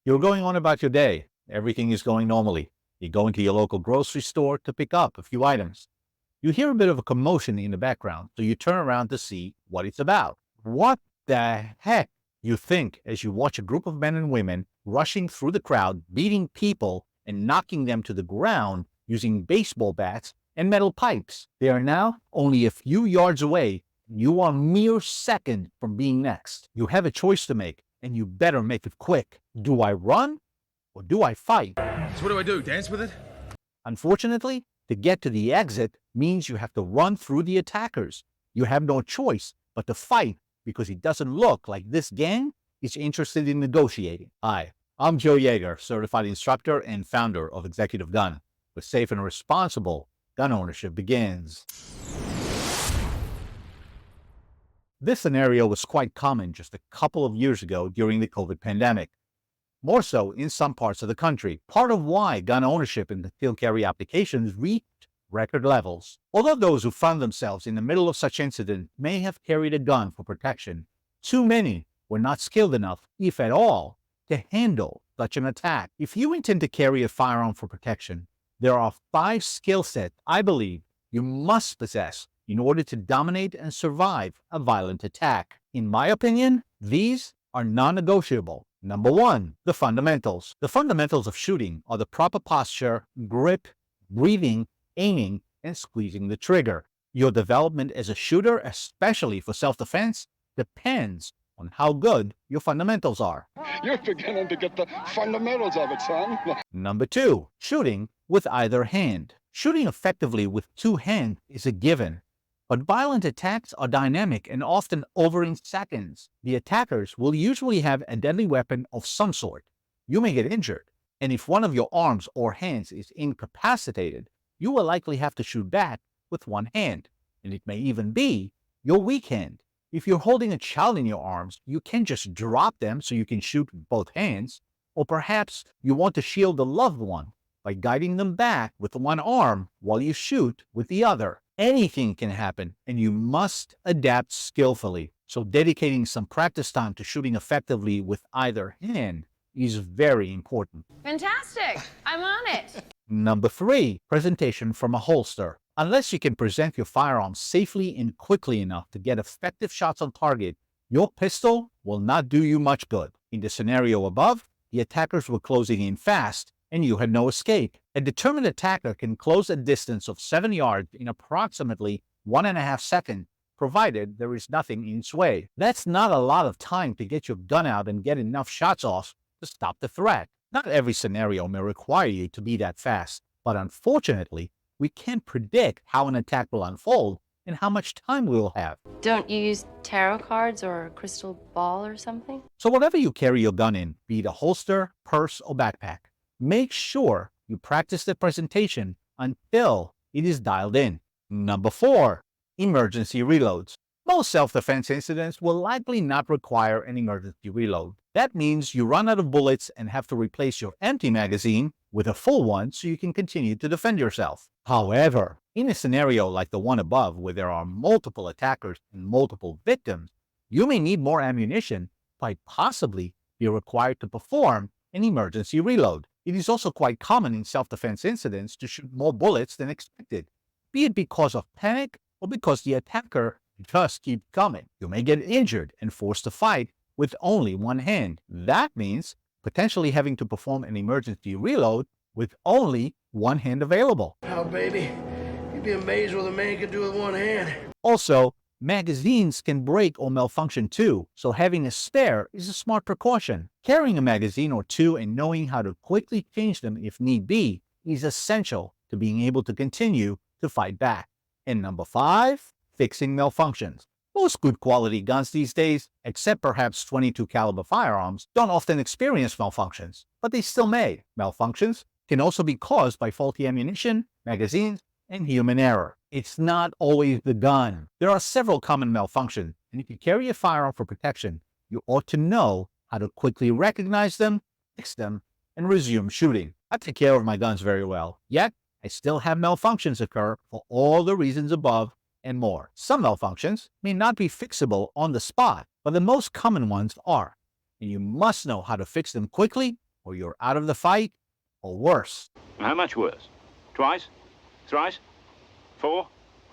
You're going on about your day. Everything is going normally. You're going to your local grocery store to pick up a few items. You hear a bit of a commotion in the background, so you turn around to see what it's about. What the heck? You think as you watch a group of men and women rushing through the crowd, beating people and knocking them to the ground using baseball bats and metal pipes. They are now only a few yards away, and you are mere seconds from being next. You have a choice to make, and you better make it quick. Do I run or do I fight? So what do I do, dance with it? Unfortunately, to get to the exit means you have to run through the attackers. You have no choice but to fight because it doesn't look like this gang is interested in negotiating. Hi, I'm Joe Yeager, certified instructor and founder of Executive Gun, where safe and responsible gun ownership begins. This scenario was quite common just a couple of years ago during the COVID pandemic. More so in some parts of the country, part of why gun ownership and concealed carry applications reached record levels. Although those who found themselves in the middle of such incident may have carried a gun for protection, too many were not skilled enough, if at all, to handle such an attack. If you intend to carry a firearm for protection, there are 5 skill sets I believe you must possess in order to dominate and survive a violent attack. In my opinion, these are non-negotiable. Number 1, the fundamentals. The fundamentals of shooting are the proper posture, grip, breathing, aiming, and squeezing the trigger. Your development as a shooter, especially for self-defense, depends on how good your fundamentals are. You're beginning to get the fundamentals of it, son. Number 2, shooting with either hand. Shooting effectively with 2 hands is a given, but violent attacks are dynamic and often over in seconds. The attackers will usually have a deadly weapon of some sort. You may get injured, and if one of your arms or hands is incapacitated, you will likely have to shoot back with one hand, and it may even be your weak hand. If you're holding a child in your arms, you can't just drop them so you can shoot with both hands, or perhaps you want to shield a loved one by guiding them back with one arm while you shoot with the other. Anything can happen, and you must adapt skillfully. So dedicating some practice time to shooting effectively with either hand is very important. Fantastic! I'm on it. Number 3, presentation from a holster. Unless you can present your firearm safely and quickly enough to get effective shots on target, your pistol will not do you much good. In the scenario above, the attackers were closing in fast, and you had no escape. A determined attacker can close a distance of 7 yards in approximately 1.5 seconds, provided there is nothing in its way. That's not a lot of time to get your gun out and get enough shots off to stop the threat. Not every scenario may require you to be that fast, but unfortunately, we can't predict how an attack will unfold and how much time we will have. Don't you use tarot cards or a crystal ball or something? So whatever you carry your gun in, be it a holster, purse, or backpack, make sure you practice the presentation until it is dialed in. Number 4, emergency reloads. Most self-defense incidents will likely not require an emergency reload. That means you run out of bullets and have to replace your empty magazine with a full one so you can continue to defend yourself. However, in a scenario like the one above where there are multiple attackers and multiple victims, you may need more ammunition, but possibly be required to perform an emergency reload. It is also quite common in self-defense incidents to shoot more bullets than expected, be it because of panic or because the attacker just keeps coming. You may get injured and forced to fight with only one hand. That means potentially having to perform an emergency reload with only one hand available. Oh, baby, you'd be amazed what a man can do with one hand. Also, magazines can break or malfunction too, so having a spare is a smart precaution. Carrying a magazine or two and knowing how to quickly change them if need be is essential to being able to continue to fight back. And number 5, fixing malfunctions. Most good quality guns these days, except perhaps .22 caliber firearms, don't often experience malfunctions, but they still may. Malfunctions can also be caused by faulty ammunition, magazines, and human error. It's not always the gun. There are several common malfunctions, and if you carry a firearm for protection, you ought to know how to quickly recognize them, fix them, and resume shooting. I take care of my guns very well, yet I still have malfunctions occur for all the reasons above and more. Some malfunctions may not be fixable on the spot, but the most common ones are, and you must know how to fix them quickly or you're out of the fight, or worse. How much worse? Twice? Thrice? 4?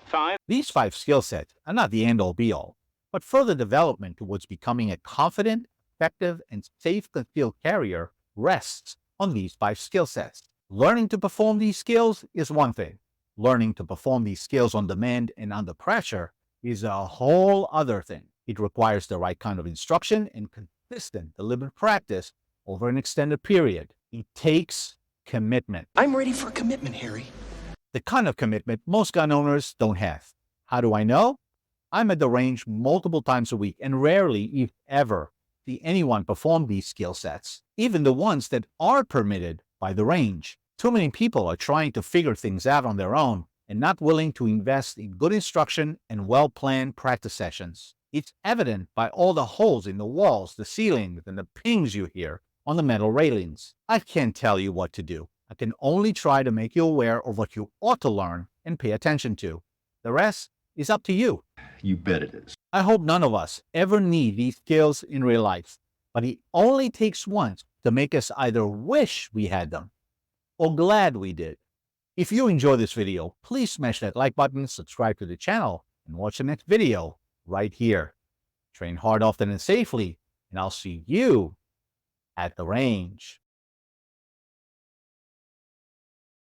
5? These 5 skill sets are not the end-all be-all, but further development towards becoming a confident, effective, and safe concealed carrier rests on these 5 skill sets. Learning to perform these skills is one thing. Learning to perform these skills on demand and under pressure is a whole other thing. It requires the right kind of instruction and consistent, deliberate practice over an extended period. It takes commitment. I'm ready for commitment, Harry. The kind of commitment most gun owners don't have. How do I know? I'm at the range multiple times a week and rarely, if ever, see anyone perform these skill sets, even the ones that are permitted by the range. Too many people are trying to figure things out on their own and not willing to invest in good instruction and well-planned practice sessions. It's evident by all the holes in the walls, the ceilings, and the pings you hear on the metal railings. I can't tell you what to do. I can only try to make you aware of what you ought to learn and pay attention to. The rest is up to you. You bet it is. I hope none of us ever need these skills in real life, but it only takes one to make us either wish we had them or glad we did. If you enjoyed this video, please smash that like button, subscribe to the channel, and watch the next video right here. Train hard, often, and safely, and I'll see you at the range.